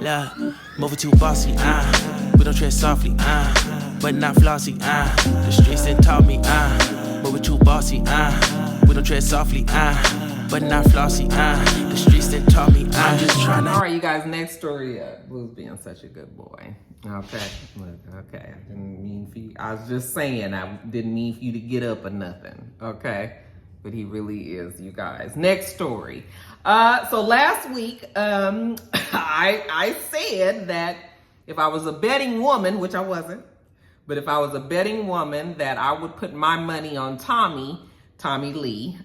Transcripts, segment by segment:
Look, moving too bossy, we don't tread softly, but not flossy, the streets that taught me, moving too bossy, we don't tread softly, but not flossy, the streets that taught me, I'm just trying to. All right, you guys, next story up. Blue's being such a good boy. Okay, look, okay, I didn't mean for you, I was just saying, I didn't mean for you to get up or nothing, okay? But he really is, you guys. Next story. So last week, I said that if I was a betting woman, which I wasn't, but if I was a betting woman, that I would put my money on Tommy Lee,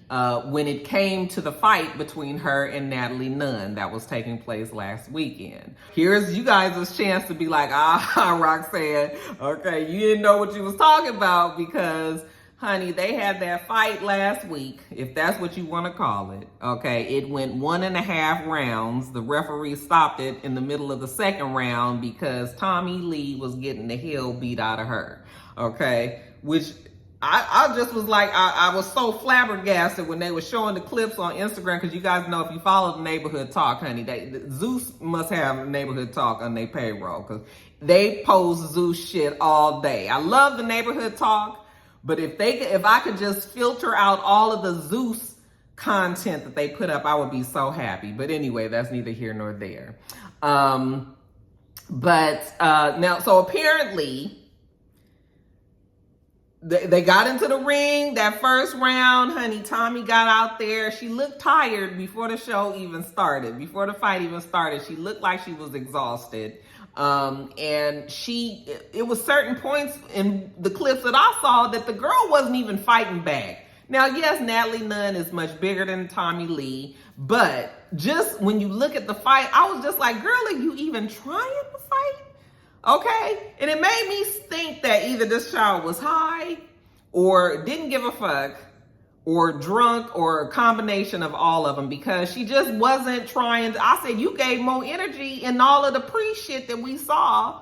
when it came to the fight between her and Natalie Nunn that was taking place last weekend. Here's you guys' chance to be like, Roxanne, okay, you didn't know what you was talking about because, honey, they had that fight last week, if that's what you want to call it, okay? It went 1.5 rounds. The referee stopped it in the middle of the second round because Tommy Lee was getting the hell beat out of her, okay? Which I just was like, I was so flabbergasted when they were showing the clips on Instagram, because you guys know if you follow the Neighborhood Talk, honey, Zeus must have Neighborhood Talk on their payroll, because they post Zeus shit all day. I love the Neighborhood Talk, but if I could just filter out all of the Zeus content that they put up, I would be so happy. But anyway, that's neither here nor there. Now, so apparently, they got into the ring that first round, honey. Tommy got out there. She looked tired before the show even started. Before the fight even started, she looked like she was exhausted. And it was certain points in the clips that I saw that the girl wasn't even fighting back. Now, yes, Natalie Nunn is much bigger than Tommy Lee, but just when you look at the fight, I was just like, girl, are you even trying to fight? Okay, and it made me think that either this child was high or didn't give a fuck or drunk or a combination of all of them, because she just wasn't trying to. I said, you gave more energy in all of the pre-shit that we saw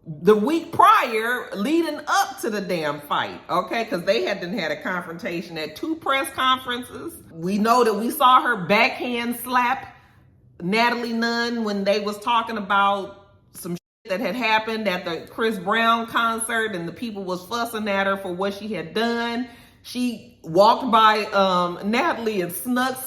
the week prior leading up to the damn fight, okay? Because they had a confrontation at 2 press conferences. We know that we saw her backhand slap Natalie Nunn when they was talking about some that had happened at the Chris Brown concert, and the people was fussing at her for what she had done. She walked by Natalie and snuck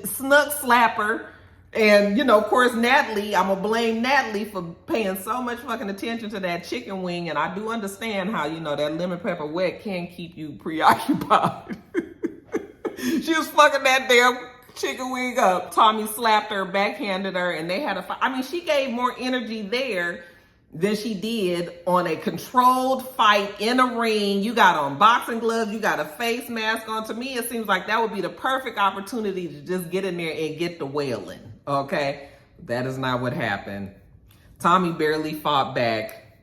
slap her. And, you know, of course, Natalie, I'm gonna blame Natalie for paying so much fucking attention to that chicken wing. And I do understand how, you know, that lemon pepper wet can keep you preoccupied. She was fucking that damn chicken wing up. Tommy slapped her, backhanded her, and they had a fight. I mean, she gave more energy there than she did on a controlled fight in a ring. You got on boxing gloves, you got a face mask on. To me, it seems like that would be the perfect opportunity to just get in there and get the wailing, okay? That is not what happened. Tommy barely fought back,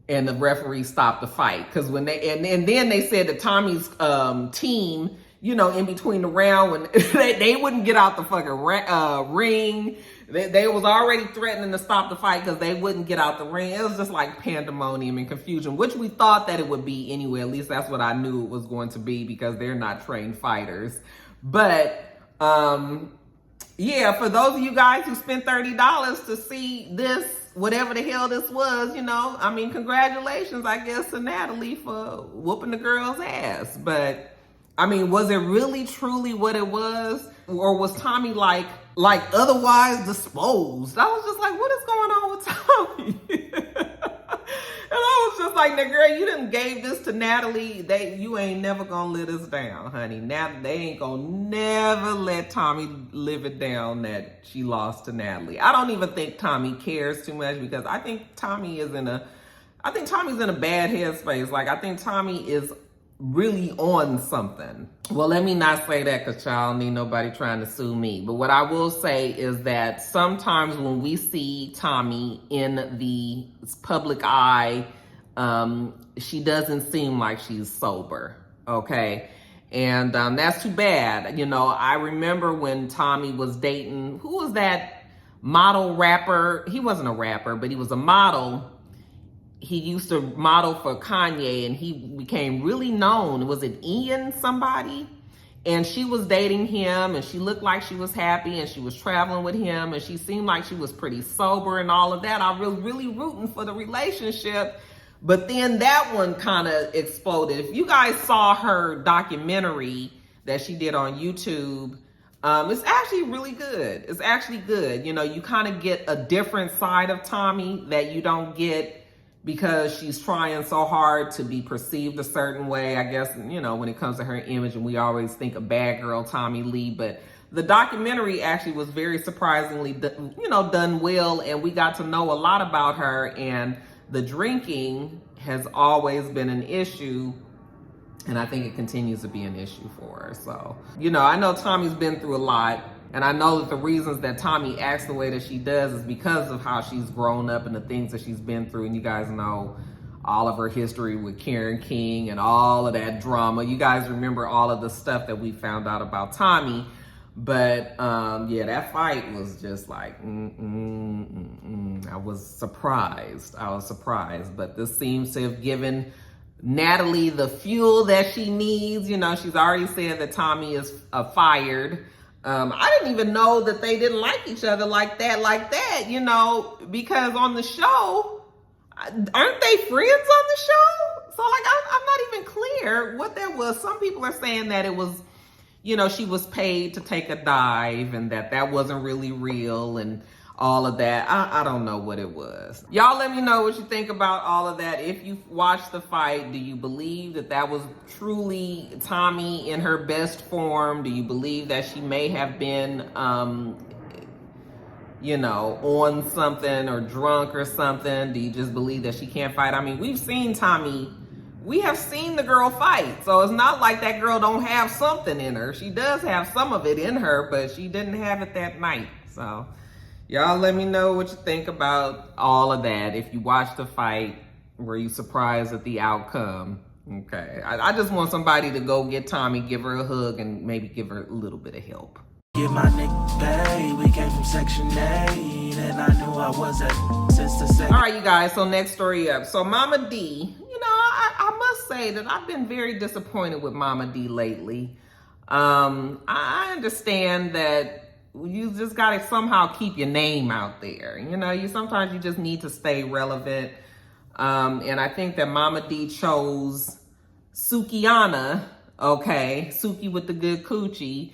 and the referee stopped the fight. Because when they, and then they said that Tommy's team, you know, in between the round, when they wouldn't get out the fucking ring. They was already threatening to stop the fight because they wouldn't get out the ring. It was just like pandemonium and confusion, which we thought that it would be anyway. At least that's what I knew it was going to be, because they're not trained fighters. But yeah, for those of you guys who spent $30 to see this, whatever the hell this was, you know, I mean, congratulations, I guess, to Natalie for whooping the girl's ass. But I mean, was it really truly what it was? Or was Tommy like otherwise disposed? I was just like, what is going on with Tommy? And I was just like, now, girl, you done gave this to Natalie. You ain't never gonna let us down, honey. Now they ain't gonna never let Tommy live it down that she lost to Natalie. I don't even think Tommy cares too much, because I think Tommy's in a bad headspace. Like, I think Tommy is really on something. Well, let me not say that, because child, don't need nobody trying to sue me. But what I will say is that sometimes when we see Tommy in the public eye, she doesn't seem like she's sober, okay? And that's too bad. You know, I remember when Tommy was dating, who was that model rapper? He wasn't a rapper, but he was a model. He used to model for Kanye, and he became really known. Was it Ian somebody? And she was dating him, and she looked like she was happy, and she was traveling with him, and she seemed like she was pretty sober and all of that. I was really rooting for the relationship. But then that one kind of exploded. If you guys saw her documentary that she did on YouTube, it's actually really good. It's actually good. You know, you kind of get a different side of Tommy that you don't get because she's trying so hard to be perceived a certain way, I guess, you know, when it comes to her image, and we always think of bad girl Tommy Lee, but the documentary actually was very surprisingly, done well, and we got to know a lot about her, and the drinking has always been an issue, and I think it continues to be an issue for her. So, you know, I know Tommy's been through a lot, and I know that the reasons that Tommy acts the way that she does is because of how she's grown up and the things that she's been through. And you guys know all of her history with Karen King and all of that drama. You guys remember all of the stuff that we found out about Tommy. But yeah, that fight was just like, I was surprised. But this seems to have given Natalie the fuel that she needs. You know, she's already said that Tommy is fired. I didn't even know that they didn't like each other like that, you know, because on the show, aren't they friends on the show? So like, I'm not even clear what that was. Some people are saying that it was, you know, she was paid to take a dive and that wasn't really real and all of that. I don't know what it was. Y'all let me know what you think about all of that. If you watched the fight, do you believe that was truly Tommy in her best form? Do you believe that she may have been, you know, on something or drunk or something? Do you just believe that she can't fight? I mean, we've seen Tommy, we have seen the girl fight. So it's not like that girl don't have something in her. She does have some of it in her, but she didn't have it that night. So y'all let me know what you think about all of that. If you watched the fight, were you surprised at the outcome? Okay, I just want somebody to go get Tommy, give her a hug, and maybe give her a little bit of help. Get my nigga paid. We came from Section 8, and I knew I was at since the second. All right, you guys, so next story up. So Mama D, you know, I must say that I've been very disappointed with Mama D lately. I understand that you just gotta somehow keep your name out there. You know, sometimes you just need to stay relevant. And I think that Mama D chose Sukiana, okay, Suki with the good coochie,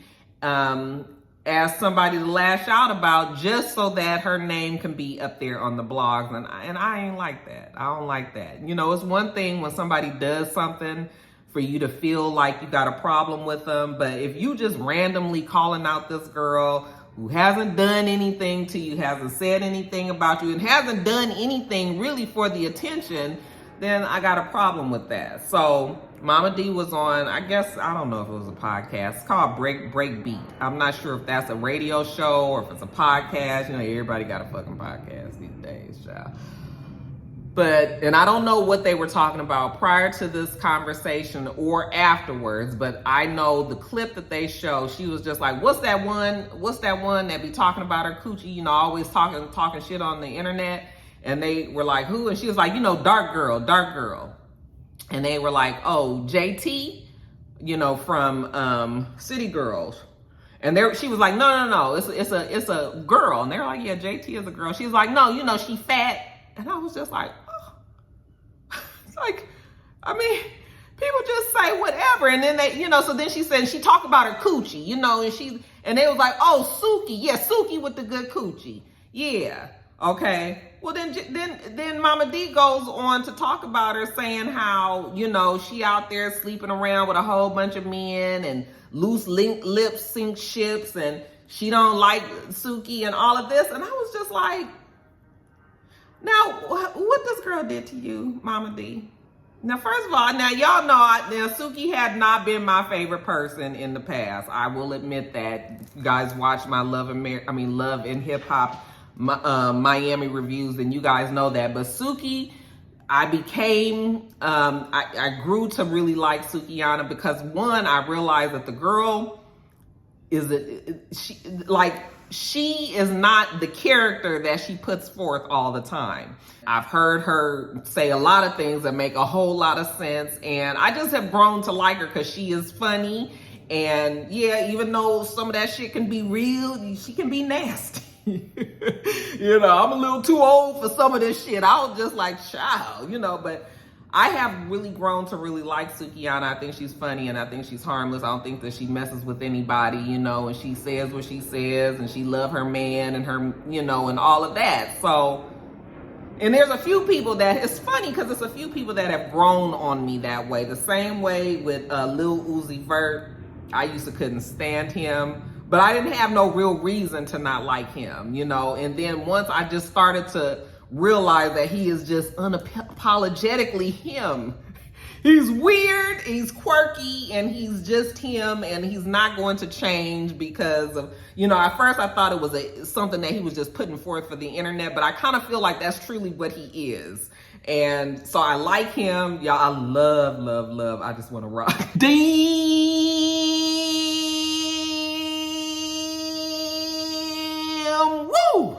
as somebody to lash out about just so that her name can be up there on the blogs. And I ain't like that. I don't like that. You know, it's one thing when somebody does something for you to feel like you got a problem with them. But if you just randomly calling out this girl who hasn't done anything to you, hasn't said anything about you, and hasn't done anything really for the attention, then I got a problem with that. So Mama D was on, I guess, I don't know if it was a podcast. It's called Breakbeat. I'm not sure if that's a radio show or if it's a podcast. You know, everybody got a fucking podcast these days, child. But, and I don't know what they were talking about prior to this conversation or afterwards, but I know the clip that they show, she was just like, what's that one that be talking about her coochie, you know, always talking shit on the internet? And they were like, who? And she was like, you know, dark girl. And they were like, oh, JT, you know, from City Girls. And she was like, no, it's a girl. And they were like, yeah, JT is a girl. She was like, no, you know, she fat. And I was just like, oh. It's like, I mean, people just say whatever. And then they, you know, so then she said, she talked about her coochie, you know, and they was like, oh, Suki. Yeah, Suki with the good coochie. Yeah. Okay. Well, then Mama D goes on to talk about her, saying how, you know, she out there sleeping around with a whole bunch of men and loose lip sync ships, and she don't like Suki and all of this. And I was just like, now, what this girl did to you, Mama D? Now, first of all, now y'all know, Suki had not been my favorite person in the past. I will admit that. You guys watch my Love and Hip Hop Miami reviews, and you guys know that. But Suki, I grew to really like Sukiana because, one, I realized that the girl she is not the character that she puts forth all the time. I've heard her say a lot of things that make a whole lot of sense, and I just have grown to like her because she is funny And yeah, even though some of that shit can be real, she can be nasty. You know, I'm a little too old for some of this shit. I was just like, child, you know, but I have really grown to really like Sukihana. I think she's funny and I think she's harmless. I don't think that she messes with anybody, you know, and she says what she says and she loves her man and her, you know, and all of that. So, and there's a few people that, it's funny because it's a few people that have grown on me that way. The same way with Lil Uzi Vert. I used to couldn't stand him, but I didn't have no real reason to not like him, you know. And then once I just started to realize that he is just unapologetically him. He's weird, he's quirky, and he's just him, and he's not going to change because of, you know, at first I thought it was something that he was just putting forth for the internet, but I kind of feel like that's truly what he is. And so I like him. Y'all, I love, love, love. I just want to rock. Damn, woo!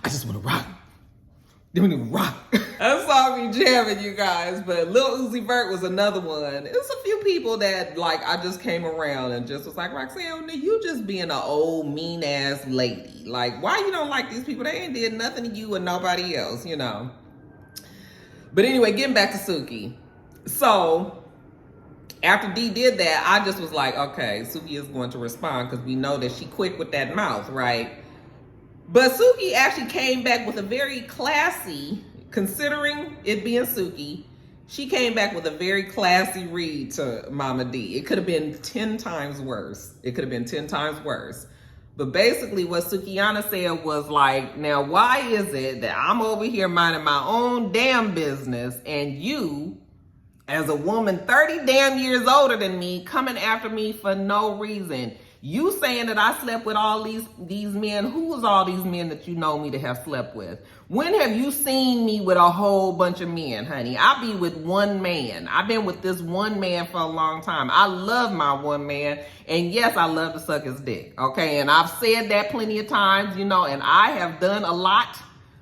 I just want to rock. Give me the rock. That song be jamming, you guys. But Lil Uzi Vert was another one. There's a few people that, like, I just came around and just was like, Roxanne, you just being an old mean ass lady. Like, why you don't like these people? They ain't did nothing to you and nobody else, you know. But anyway, getting back to Suki. So after D did that, I just was like, okay, Suki is going to respond because we know that she quick with that mouth, right? But Suki actually came back with a very classy, considering it being Suki, she came back with a very classy read to Mama D. It could have been 10 times worse. It could have been 10 times worse. But basically what Sukihana said was like, now why is it that I'm over here minding my own damn business and you, as a woman 30 damn years older than me, coming after me for no reason? You saying that I slept with all these men. Who was all these men that you know me to have slept with? When have you seen me with a whole bunch of men, honey? I be with one man. I've been with this one man for a long time. I love my one man. And yes, I love to suck his dick. Okay, and I've said that plenty of times, you know, and I have done a lot,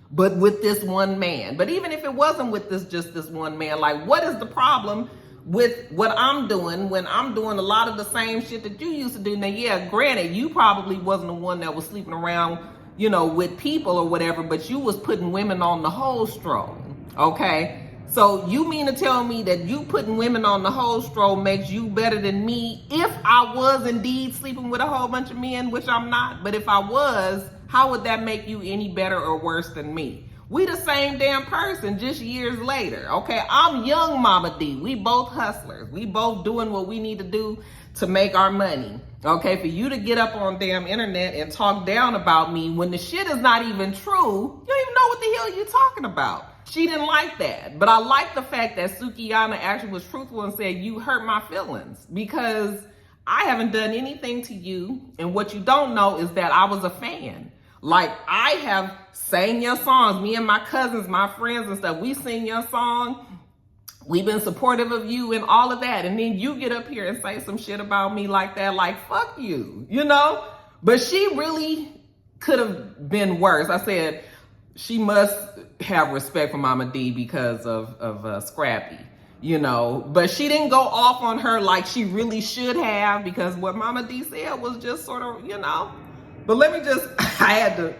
but with this one man. But even if it wasn't with just this one man, like, what is the problem with what I'm doing when I'm doing a lot of the same shit that you used to do? Now, yeah, granted, you probably wasn't the one that was sleeping around, you know, with people or whatever, but you was putting women on the whole stroll, okay? So you mean to tell me that you putting women on the whole stroll makes you better than me if I was indeed sleeping with a whole bunch of men, which I'm not? But if I was, how would that make you any better or worse than me? We the same damn person, just years later, okay? I'm young Mama D. We both hustlers. We both doing what we need to do to make our money, okay? For you to get up on damn internet and talk down about me when the shit is not even true, you don't even know what the hell you're talking about. She didn't like that. But I like the fact that Sukihana actually was truthful and said, you hurt my feelings, because I haven't done anything to you. And what you don't know is that I was a fan. Like, I have sang your songs. Me and my cousins, my friends and stuff, we sing your song. We've been supportive of you and all of that. And then you get up here and say some shit about me like that. Like, fuck you, you know? But she really could have been worse. I said, she must have respect for Mama D because of Scrappy, you know? But she didn't go off on her like she really should have, because what Mama D said was just sort of, you know? But let me just, I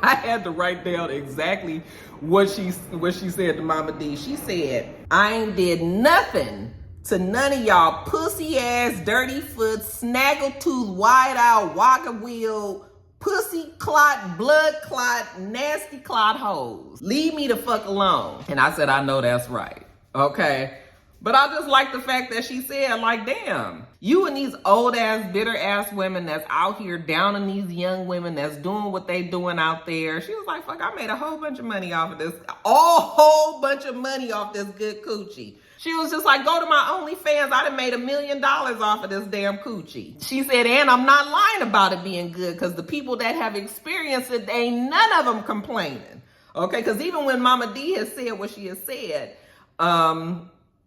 had to write down exactly what she said to Mama D. She said, I ain't did nothing to none of y'all pussy ass, dirty foot, snaggle tooth, wide out, wagga wheel, pussy clot, blood clot, nasty clot hoes. Leave me the fuck alone. And I said, I know that's right. Okay. But I just like the fact that she said, like, damn, you and these old ass, bitter ass women that's out here downing these young women that's doing what they doing out there. She was like, fuck, I made a whole bunch of money off of this, whole bunch of money off this good coochie. She was just like, go to my OnlyFans. I done made $1 million off of this damn coochie. She said, and I'm not lying about it being good, because the people that have experienced it, ain't none of them complaining. Okay, because even when Mama D has said what she has said,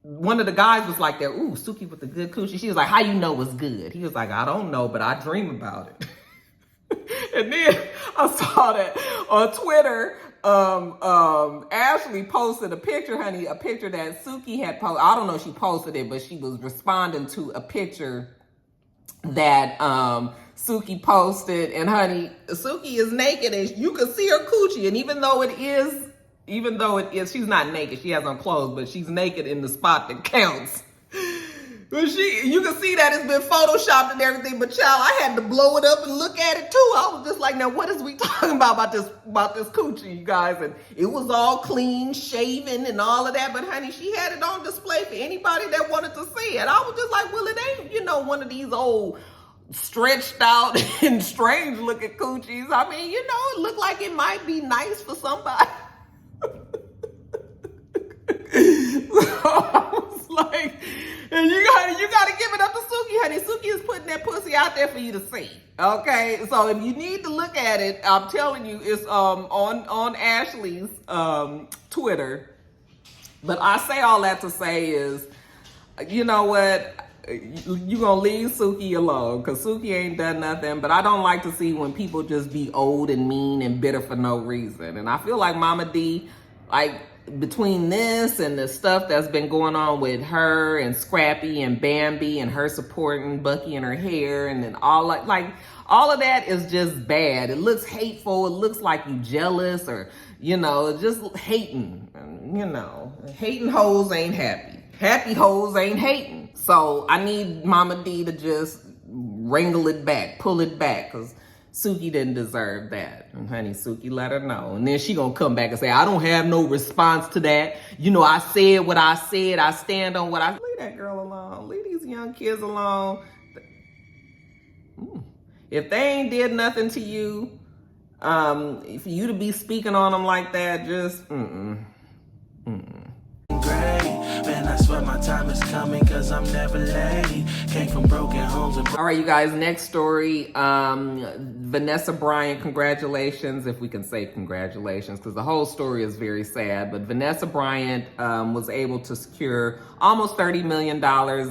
one of the guys was like, "There, ooh, Suki with the good coochie." She was like, "How you know it's good?" He was like, "I don't know, but I dream about it." And then I saw that on Twitter. Ashley posted a picture, honey, a picture that Suki had posted. I don't know if she posted it, but she was responding to a picture that Suki posted, and honey, Suki is naked and you can see her coochie, and even though it is, she's not naked, she has on clothes, but she's naked in the spot that counts. But you can see that it's been photoshopped and everything, but child, I had to blow it up and look at it too. I was just like, now what is we talking about this coochie, you guys? And it was all clean, shaven and all of that, but honey, she had it on display for anybody that wanted to see it. I was just like, well, it ain't, one of these old stretched out and strange looking coochies. I mean, it looked like it might be nice for somebody. So I was like, and you gotta give it up to Suki, honey. Suki is putting that pussy out there for you to see. Okay, so if you need to look at it, I'm telling you, it's on Ashley's Twitter. But I say all that to say is, you know what? You gonna leave Suki alone, because Suki ain't done nothing. But I don't like to see when people just be old and mean and bitter for no reason. And I feel like Mama D, like, between this and the stuff that's been going on with her and Scrappy and Bambi and her supporting Bucky and her hair, and then all of that is just bad. It looks hateful. It looks like you jealous, or just hating. Hating hoes ain't happy. Happy hoes ain't hating. So I need Mama D to just wrangle it back, pull it back, because Suki didn't deserve that. And honey, Suki let her know. And then she gonna come back and say, I don't have no response to that. I said what I said. I stand on what I... Leave that girl alone. Leave these young kids alone. If they ain't did nothing to you, for you to be speaking on them like that, just Man, I swear my time is coming, cause I'm never late. Came from broken homes and... All right, you guys, next story. Vanessa Bryant, congratulations, if we can say congratulations, because the whole story is very sad. But Vanessa Bryant was able to secure almost $30 million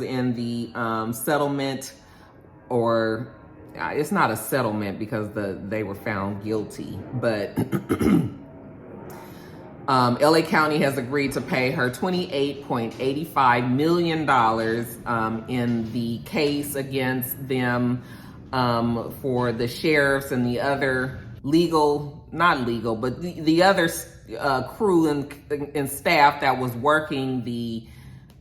in the settlement, or it's not a settlement because they were found guilty, but LA County has agreed to pay her $28.85 million in the case against them for the sheriffs and the other the other crew and staff that was working the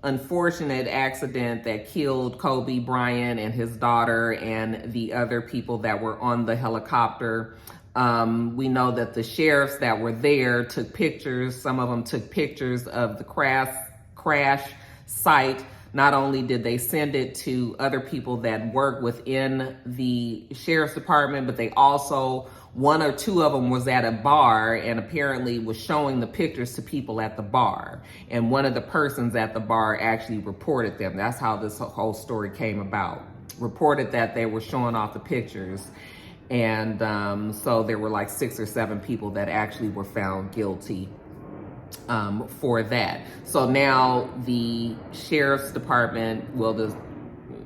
unfortunate accident that killed Kobe Bryant and his daughter and the other people that were on the helicopter. We know that the sheriffs that were there took pictures. Some of them took pictures of the crash site. Not only did they send it to other people that work within the sheriff's department, but they also, one or two of them was at a bar and apparently was showing the pictures to people at the bar. And one of the persons at the bar actually reported them. That's how this whole story came about. Reported that they were showing off the pictures. And so there were like 6 or 7 people that actually were found guilty for that. So now the sheriff's department, well, the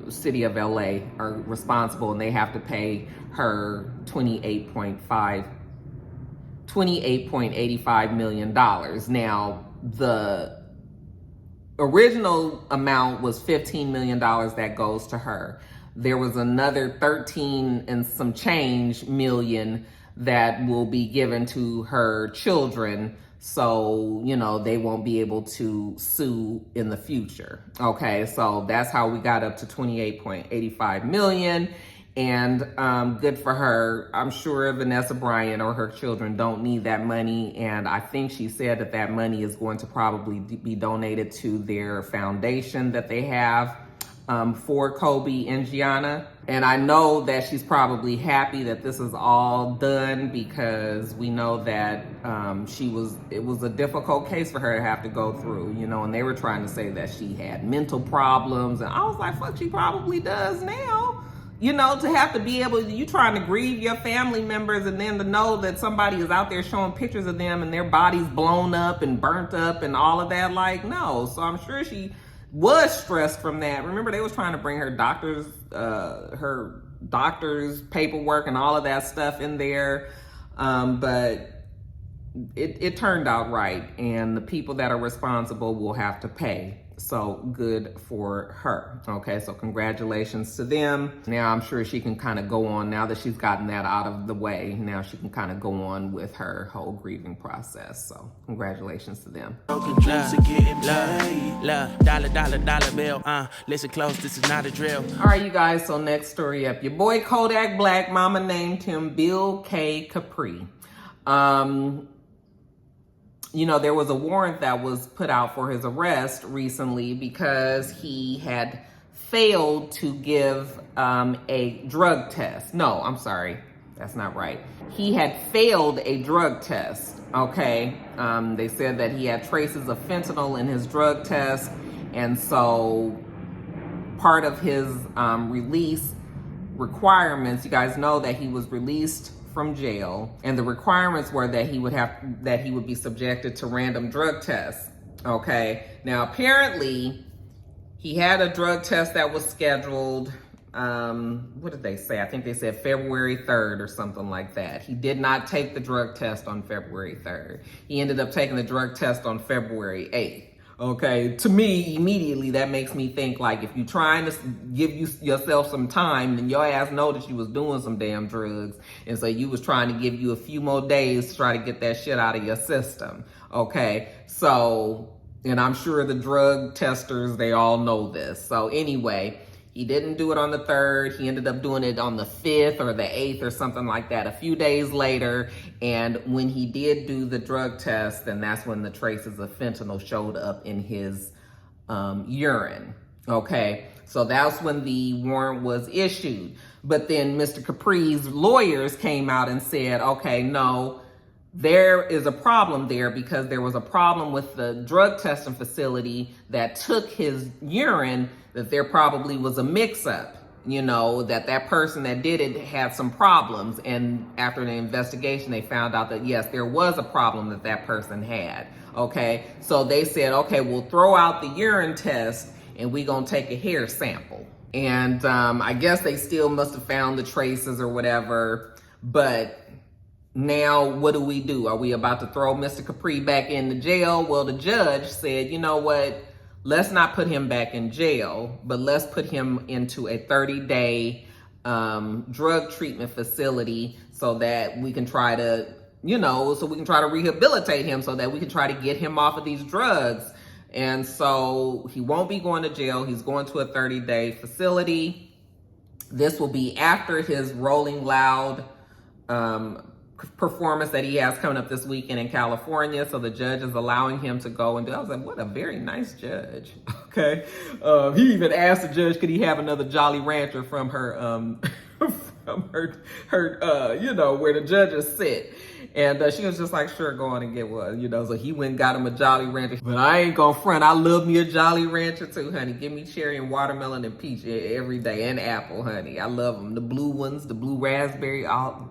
city of LA are responsible, and they have to pay her $28.85 million. Now, the original amount was $15 million that goes to her. There was another 13 and some change million that will be given to her children, so, they won't be able to sue in the future. Okay, so that's how we got up to $28.85 million, and good for her. I'm sure Vanessa Bryant or her children don't need that money, and I think she said that that money is going to probably be donated to their foundation that they have for Kobe and Gianna. And I know that she's probably happy that this is all done, because we know that it was a difficult case for her to have to go through, and they were trying to say that she had mental problems. And I was like, fuck, she probably does now. To have to be able, you trying to grieve your family members, and then to know that somebody is out there showing pictures of them and their bodies blown up and burnt up and all of that, like, no. So I'm sure she was stressed from that. Remember, they was trying to bring her doctor's paperwork and all of that stuff in there. But it turned out right, and the people that are responsible will have to pay. So good for her. Okay, so congratulations to them. Now I'm sure she can kind of go on, now that she's gotten that out of the way, now she can kind of go on with her whole grieving process. So congratulations to them. Dollar bill, listen close, this is not a drill. All right, you guys, so next story up. Your boy Kodak Black, mama named him Bill K. Capri. You know, there was a warrant that was put out for his arrest recently because he had failed to give a drug test. No, I'm sorry. That's not right. He had failed a drug test, okay? They said that he had traces of fentanyl in his drug test, and so part of his release requirements, you guys know that he was released from jail, and the requirements were that he would be subjected to random drug tests. Okay, now apparently he had a drug test that was scheduled, what did they say? I think they said February 3rd or something like that. He did not take the drug test on February 3rd. He ended up taking the drug test on February 8th. Okay, to me, immediately that makes me think, like, if you're trying to give yourself some time, then your ass know that you was doing some damn drugs, and so you was trying to give you a few more days to try to get that shit out of your system. Okay, so, and I'm sure the drug testers, they all know this. So anyway, he didn't do it on the 3rd. He ended up doing it on the 5th or the 8th or something like that, a few days later. And when he did do the drug test, then that's when the traces of fentanyl showed up in his urine. Okay, so that's when the warrant was issued. But then Mr. Capri's lawyers came out and said, okay, no, there is a problem there because there was a problem with the drug testing facility that took his urine, that there probably was a mix-up, you know, that person that did it had some problems. And after the investigation, they found out that, yes, there was a problem that person had. Okay, so they said, okay, we'll throw out the urine test and we're going to take a hair sample. And I guess they still must have found the traces or whatever, but now, what do we do? Are we about to throw Mr. Capri back into jail? Well, the judge said, you know what? Let's not put him back in jail, but let's put him into a 30-day drug treatment facility so that we can try to, you know, so we can try to rehabilitate him so that we can try to get him off of these drugs. And so he won't be going to jail. He's going to a 30-day facility. This will be after his Rolling Loud performance that he has coming up this weekend in California. So the judge is allowing him to go and do. I was like, what a very nice judge. Okay. He even asked the judge, could he have another Jolly Rancher from her, from her, you know, where the judges sit. And she was just like, sure, go on and get one, you know. So he went and got him a Jolly Rancher. But I ain't gonna front. I love me a Jolly Rancher too, honey. Give me cherry and watermelon and peach every day, and apple, honey. I love them. The blue ones, the blue raspberry, all.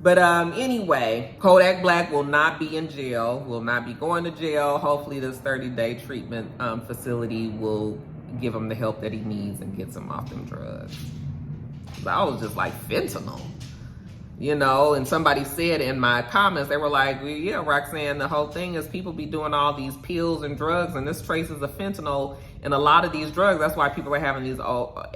But anyway, Kodak Black will not be in jail, will not be going to jail. Hopefully this 30-day treatment facility will give him the help that he needs and gets him off them drugs. But I was just like, fentanyl, you know, and somebody said in my comments, they were like, well, yeah, Roxanne, the whole thing is people be doing all these pills and drugs, and this traces of fentanyl in a lot of these drugs. That's why people are having these,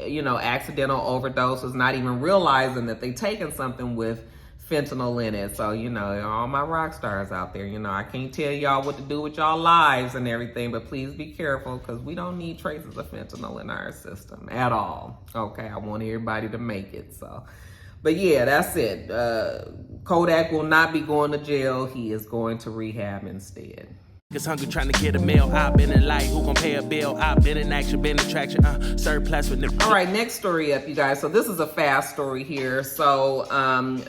you know, accidental overdoses, not even realizing that they taking something with fentanyl in it. So, you know, all my rock stars out there, you know, I can't tell y'all what to do with y'all lives and everything, but please be careful because we don't need traces of fentanyl in our system at all. Okay, I want everybody to make it. So, but yeah, that's it. Kodak will not be going to jail. He is going to rehab instead. Cause hungry trying to get a meal. I've been in light, who gon' pay a bill? I've been in action, been in traction, surplus with the. All right, next story up, you guys. So this is a fast story here. So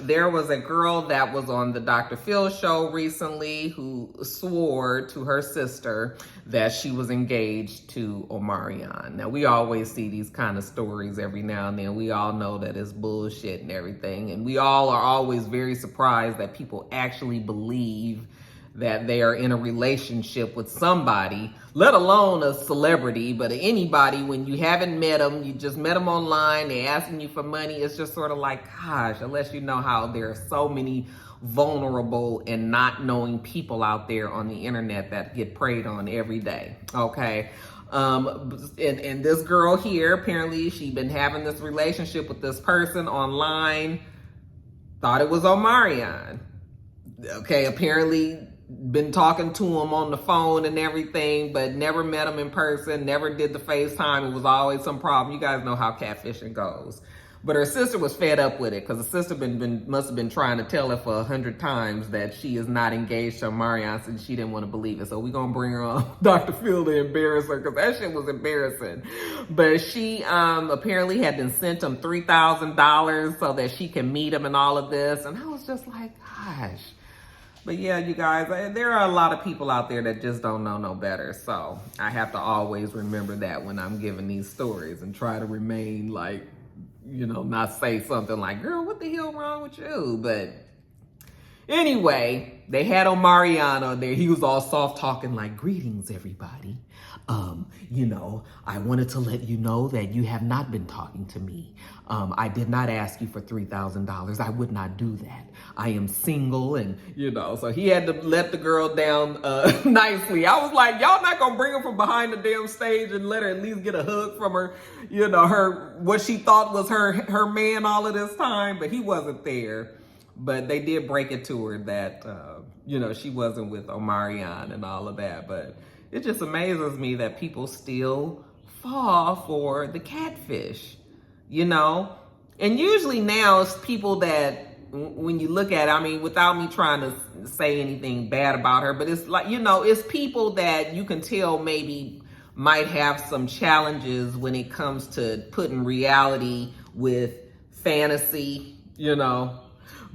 there was a girl that was on the Dr. Phil show recently who swore to her sister that she was engaged to Omarion. Now, we always see these kind of stories every now and then. We all know that it's bullshit and everything. And we all are always very surprised that people actually believe that they are in a relationship with somebody, let alone a celebrity, but anybody. When you haven't met them, you just met them online, they're asking you for money. It's just sort of like, gosh, unless you know how there are so many vulnerable and not knowing people out there on the internet that get preyed on every day, okay? And this girl here, apparently she'd been having this relationship with this person online, thought it was Omarion. Okay, apparently been talking to him on the phone and everything, but never met him in person, never did the FaceTime. It was always some problem. You guys know how catfishing goes. But her sister was fed up with it because the sister must have been trying to tell her for 100 times that she is not engaged to Omarion, and she didn't want to believe it. So we're going to bring her on Dr. Phil to embarrass her because that shit was embarrassing. But she apparently had been sent him $3,000 so that she can meet him and all of this. And I was just like, gosh. But yeah, you guys, there are a lot of people out there that just don't know no better. So I have to always remember that when I'm giving these stories and try to remain like, you know, not say something like, girl, what the hell wrong with you? But anyway, they had Omarion on there. He was all soft talking like, greetings, everybody. You know, I wanted to let you know that you have not been talking to me. I did not ask you for $3,000. I would not do that. I am single and, you know, so he had to let the girl down nicely. I was like, y'all not gonna bring her from behind the damn stage and let her at least get a hug from her, you know, what she thought was her man all of this time, but he wasn't there. But they did break it to her that, you know, she wasn't with Omarion and all of that. But it just amazes me that people still fall for the catfish, you know? And usually now it's people that, when you look at it, I mean, without me trying to say anything bad about her, but it's like, you know, it's people that you can tell maybe might have some challenges when it comes to putting reality with fantasy, you know?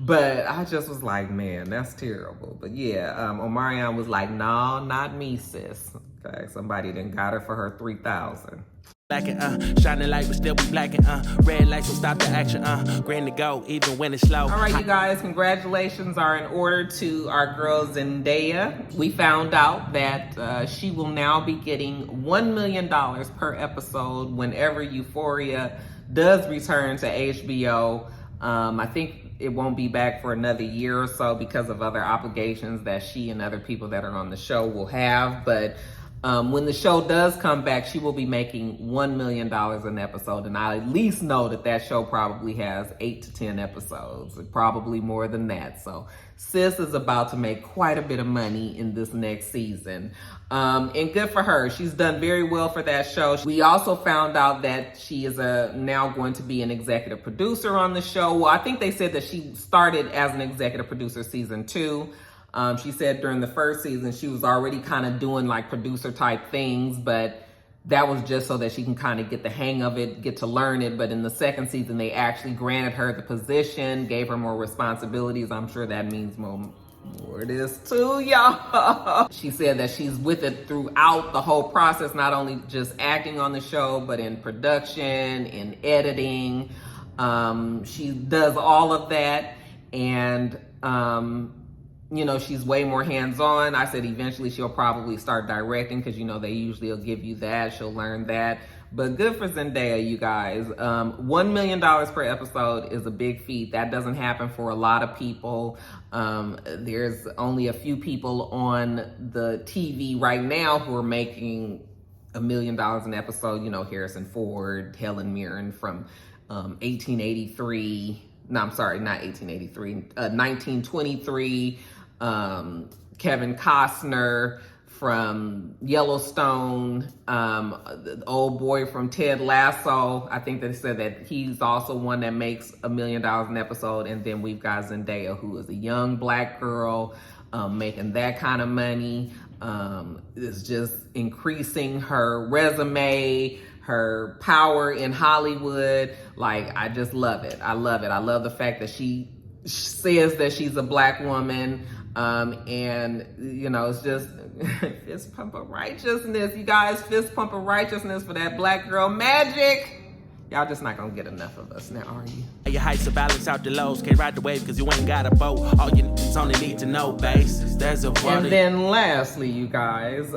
But I just was like, man, that's terrible. But yeah, Omarion was like, no, not me, sis. Okay, somebody done got her for her $3,000. Blacking, shining light, but still be blacking, red lights will stop the action, green to go, even when it's slow. All right, you guys, congratulations are in order to our girl Zendaya. We found out that she will now be getting $1 million per episode whenever Euphoria does return to HBO. I think it won't be back for another year or so because of other obligations that she and other people that are on the show will have. But when the show does come back, she will be making $1 million an episode. And I at least know that show probably has 8 to 10 episodes, probably more than that. So sis is about to make quite a bit of money in this next season. And good for her. She's done very well for that show. We also found out that she is now going to be an executive producer on the show. Well, I think they said that she started as an executive producer season 2. She said during the first season, she was already kind of doing like producer type things, but that was just so that she can kind of get the hang of it, get to learn it. But in the second season, they actually granted her the position, gave her more responsibilities. I'm sure that means more it is too, y'all. She said that she's with it throughout the whole process, not only just acting on the show, but in production, in editing. She does all of that. And, you know, she's way more hands-on. I said eventually she'll probably start directing because, you know, they usually will give you that. She'll learn that. But good for Zendaya, you guys. $1 million per episode is a big feat. That doesn't happen for a lot of people. There's only a few people on the TV right now who are making $1 million an episode. You know, Harrison Ford, Helen Mirren from 1883. No, I'm sorry, not 1883. 1923. Kevin Costner from Yellowstone, the old boy from Ted Lasso. I think they said that he's also one that makes $1 million an episode. And then we've got Zendaya, who is a young Black girl making that kind of money. Is just increasing her resume, her power in Hollywood. Like, I just love it. I love it. I love the fact that she says that she's a Black woman. And, you know, it's just fist pump of righteousness, you guys. Fist pump of righteousness for that Black girl magic. Y'all just not gonna get enough of us now, are you? Your heights to balance out the lows. Can't ride the wave because you ain't got a boat. All you only need to know, base. There's a water. And then lastly, you guys,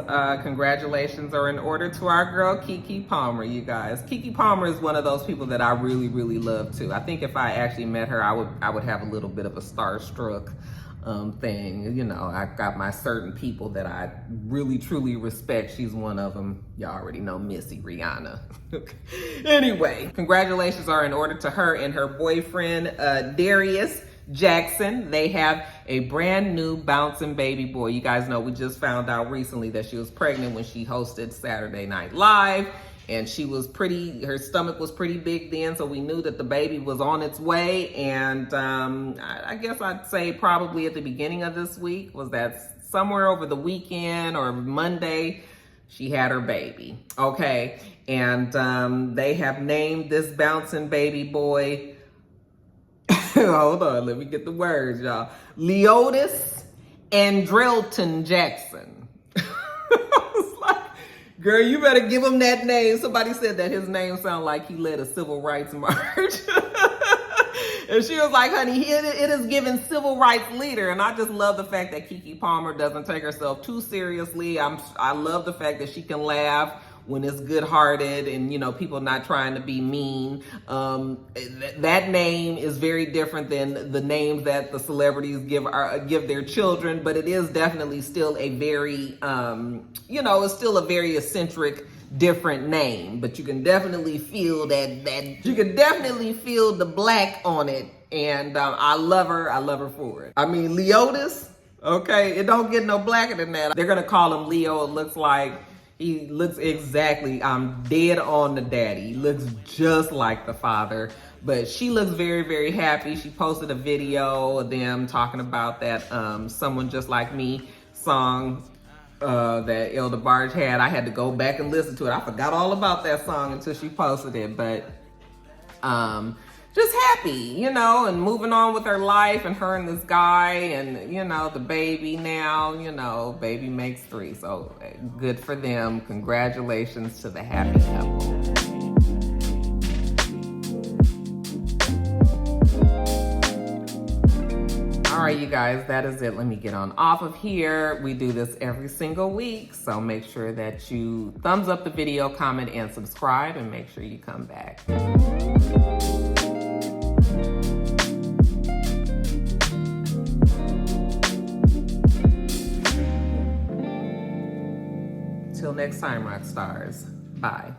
congratulations are in order to our girl Kiki Palmer, you guys. Kiki Palmer is one of those people that I really, really love too. I think if I actually met her, I would have a little bit of a starstruck thing. You know, I got my certain people that I really truly respect. She's one of them. Y'all already know Missy Rihanna. Anyway, congratulations are in order to her and her boyfriend, Darius Jackson. They have a brand new bouncing baby boy. You guys know we just found out recently that she was pregnant when she hosted Saturday Night Live, and she was her stomach was pretty big then, so we knew that the baby was on its way. And I guess I'd say probably at the beginning of this week, was that somewhere over the weekend or Monday, she had her baby. Okay, and they have named this bouncing baby boy, hold on, let me get the words, y'all. Leotis Andrelton Jackson. I was like, girl, you better give him that name. Somebody said that his name sounded like he led a civil rights march. And she was like, honey, it is given civil rights leader. And I just love the fact that Kiki Palmer doesn't take herself too seriously. I love the fact that she can laugh when it's good-hearted and, you know, people not trying to be mean. That name is very different than the names that the celebrities give their children, but it is definitely still a very, you know, it's still a very eccentric, different name. But you can definitely feel you can definitely feel the black on it. And I love her for it. I mean, Leotis, okay, it don't get no blacker than that. They're gonna call him Leo. It looks like he looks exactly, I'm dead on the daddy. He looks just like the father, but she looks very, very happy. She posted a video of them talking about that Someone Just Like Me song that Elder Barge had. I had to go back and listen to it. I forgot all about that song until she posted it, but just happy, you know, and moving on with her life, and her and this guy, and, you know, the baby now, you know, baby makes 3. So good for them. Congratulations to the happy couple. All right, you guys, that is it. Let me get on off of here. We do this every single week, so make sure that you thumbs up the video, comment, and subscribe, and make sure you come back. Till next time, rock stars. Bye.